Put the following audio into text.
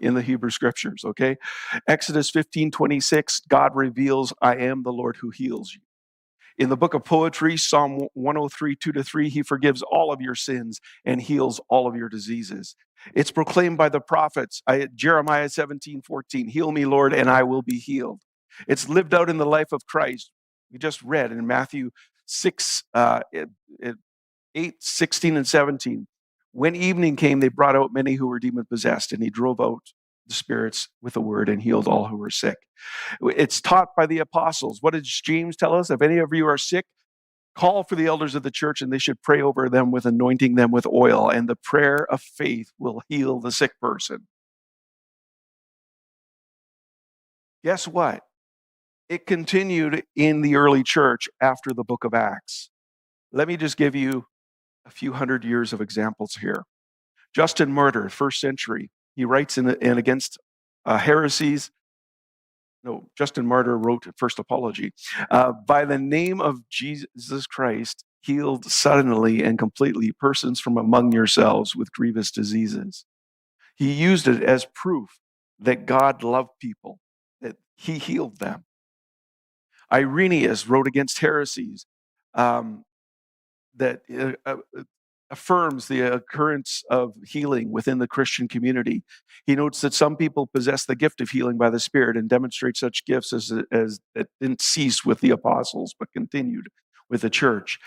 in the Hebrew scriptures, okay? Exodus 15:26, God reveals, I am the Lord who heals you. In the book of poetry, Psalm 103, 2-3, he forgives all of your sins and heals all of your diseases. It's proclaimed by the prophets, Jeremiah 17:14, heal me, Lord, and I will be healed. It's lived out in the life of Christ. We just read in Matthew 6, 8, 16, and 17. When evening came, they brought out many who were demon-possessed, and he drove out the spirits with a word and healed all who were sick. It's taught by the apostles. What does James tell us? If any of you are sick, call for the elders of the church, and they should pray over them with anointing them with oil, and the prayer of faith will heal the sick person. Guess what? It continued in the early church after the book of Acts. Let me just give you a few hundred years of examples here. Justin Martyr, first century, he writes in against heresies. No, Justin Martyr wrote First Apology. By the name of Jesus Christ, healed suddenly and completely persons from among yourselves with grievous diseases. He used it as proof that God loved people, that he healed them. Irenaeus wrote against heresies that affirms the occurrence of healing within the Christian community. He notes that some people possess the gift of healing by the Spirit and demonstrate such gifts as that didn't cease with the apostles, but continued with the church.